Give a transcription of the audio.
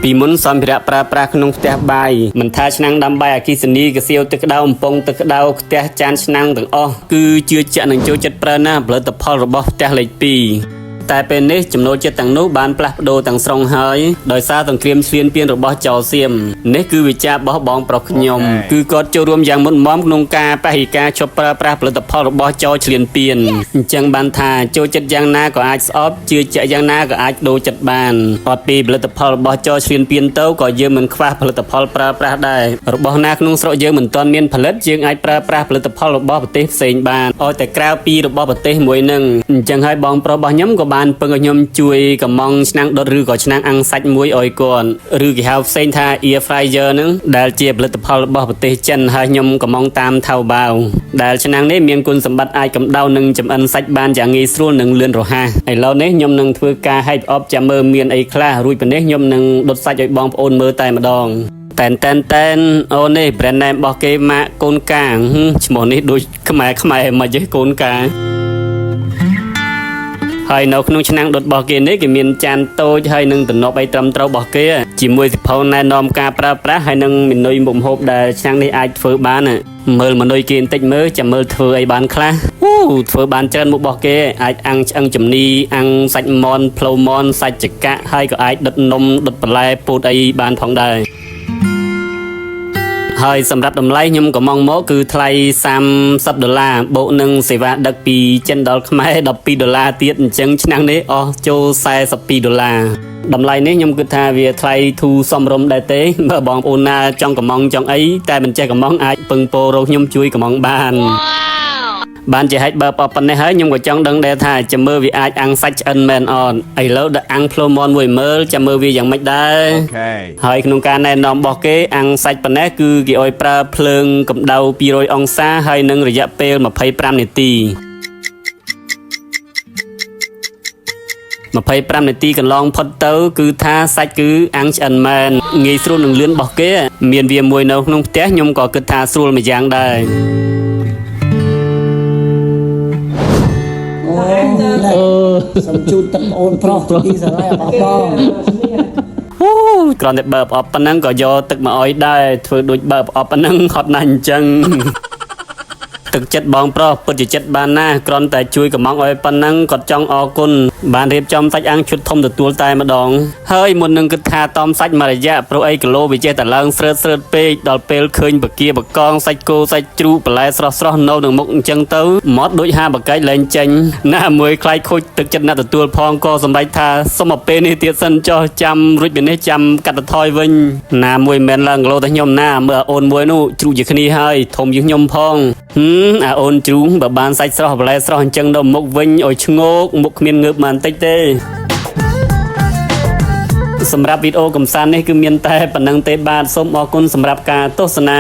ពីមុនសម្ភារៈប្រើប្រាស់ក្នុងផ្ទះបាយមិនថាឆ្នាំងដាំបាយអគ្គិសនីកសៀវទឹកក្តៅអំពងទឹកក្តៅផ្ទះចានឆ្នាំងទាំងអស់គឺជឿជាក់នឹងចូលចិត្តប្រើណាស់ផលិតផលរបស់ផ្ទះលេខ2តែពេលនេះចំណូលចិត្តទាំងនោះបានផ្លាស់ប្ដូរទាំងស្រុងហើយដោយសារសង្គ្រាមឈ្លានពានរបស់ចៅសៀមនេះគឺវិចាររបស់បងប្រុសខ្ញុំគឺគាត់ចូលរួមយ៉ាងមុតមមក្នុងការបេក្ខការជប់ប្រើប្រាស់ផលិតផលរបស់ចៅឈ្លានពានអញ្ចឹងបានថាចូលចិត្តយ៉ាងណាក៏អាចស្អប់ជឿជាក់យ៉ាងណាក៏អាចដូរចិត្តបានអត់ពីផលិតផលរបស់ចៅឈ្លានពានទៅក៏យើងមិនខ្វះផលិតផលប្រើប្រាស់ដែររបស់ណាក្នុងស្រុកយើងមិនទាន់មានផលិតយើងអាចប្រើប្រាស់ផលិតផលរបស់ប្រទេសផ្សេងបានឲ្យតែក្រៅពីរបស់ប្រទេសមួយនឹងអញ្ចឹងហើយបងប្រុសរបស់ខ្ញុំក៏បានពឹងឲ្យខ្ញុំជួយកំងឆ្នាំងដុតឬក៏ឆ្នាំងអាំងសាច់មួយឲ្យគាត់ឬគេហៅផ្សេងថា air fryer ហ្នឹងដែលជាផលិតផលរបស់ប្រទេសចិនហើយខ្ញុំកំងតាមថៅបាវដែលឆ្នាំងនេះមានគុណសម្បត្តិអាចកម្ដៅនិងចម្អិនសាច់បានយ៉ាងងាយស្រួលនិងលឿនរហ័សឥឡូវនេះខ្ញុំនឹងធ្វើការហែកអបចាំមើលមានអីខ្លះរួចពីនេះខ្ញុំនឹងដុតសាច់ឲ្យបងប្អូនមើលតែម្ដងតែនអូនេះ brand name របស់គេម៉ាកកូនកាឈ្មោះនេះដូចខ្មែរមិនទេកូនកាហើយនៅក្នុងឆ្នាំងដុតរបស់គេនេះគេមានចានតូចហើយនឹងទំនប់អីត្រឹមត្រូវរបស់គេជាមួយសិភៅណែនាំការប្រើប្រាស់ហើយនឹងមេនុយមុខម្ហូបដែលឆ្នាំងនេះអាចធ្វើបានមើលមេនុយគេបន្តិចមើលចាំមើលធ្វើអីបានខ្លះធ្វើបានច្រើនមុខរបស់គេអាចអាំងឆ្អឹងជំនីអាំងសាច់មាន់ផ្លូវមាន់សាច់ចកាក់ហើយក៏អាចដុតនំដុតបន្លែពោតអីបានផងដែរហើយសម្រាប់តម្លៃខ្ញុំក៏មកគឺថ្លៃ$30បូកនឹងសេវាដឹកពីចិនដល់ខ្មែរ$12ទៀតអញ្ចឹងឆ្នាំងនេះអស់ចូល$42តម្លៃនេះខ្ញុំគិតថាវាថ្លៃធូរសមរម្យដែរទេបើបងប្អូនណាចង់កំងចង់អីតែមិនចេះកំងអាចពឹងពោរកខ្ញុំជួយកំងបានជាហេតុបើប៉ុណ្ណេះហើយខ្ញុំក៏ចង់ដឹងដែរថាចាំមើលវាអាចអាំងសាច់ឆ្អិនមែនអត់ឥឡូវដាក់អាំងផ្លូវមាន់មួយមើលចាំមើលវាយ៉ាងម៉េចដែរហើយក្នុងការណែនាំរបស់គេអាំងសាច់ប៉ុណ្ណេះគឺគេឲ្យប្រើភ្លើងកម្ដៅ200អង្សាហើយនឹងរយៈពេល25នាទី25នាទីកន្លងផុតទៅគឺថាសាច់គឺអាំងឆ្អិនមែនងាយស្រួលនឹងលឿនរបស់គេមានវាមួយនៅក្នុងផ្ទះខ្ញុំក៏គិតថាស្រួលមួយយ៉ាងដែរសូមជូនទឹកអូនប្រុសទីស្រឡាញ់របស់បងគ្រាន់តែបើប្រអប់ប៉ុណ្ណឹងក៏យកទឹកមកអោយដែរធ្វើដូចបើប្រអប់ប៉ុណ្ណឹងហត់ណាស់អញ្ចឹងទឹកចិត្តបងប្រុសពិតជាចិត្តបានណាគ្រាន់តែជួយកំងឲ្យប៉ុណ្ណឹងគាត់ចង់អរគុណបានរៀបចំសាច់អាំងឈុតធំទទួលតែម្ដងហើយមុននឹងគិតថាតមសាច់មួយរយៈព្រោះអីគីឡូវាចេះតែឡើងស្រើតពេកដល់ពេលឃើញបកាបកងសាច់គោសាច់ជ្រូកបន្លែស្រស់នៅនឹងមុខអញ្ចឹងទៅមាត់ដូចហាបកាច់លែងចេញណាមួយខ្លាយខូចទឹកចិត្តអ្នកទទួលផងក៏សម្រេចថាសុំមកពេលនេះទៀតសិនចោះចាំរួចពីនេះចាំកាត់បន្ថយវិញណាមួយមិនឡើងគីឡូតែខ្ញុំណាមើលអូនមួយនោះជ្រូកជាគ្នាហើយធំជាងខ្ញុំផងអាអូនជ្រូកបើបានសាច់ស្រស់បន្លែស្រស់អញ្ចឹងដល់មុខវិញឲ្យឈ្ងោកមុខគ្មានងើបបានតិចទេសម្រាប់វីដេអូកំសាន្តនេះគឺមានតែប៉ុណ្្នឹងទេបាទសូមអរគុណសម្រាប់ការទស្សនា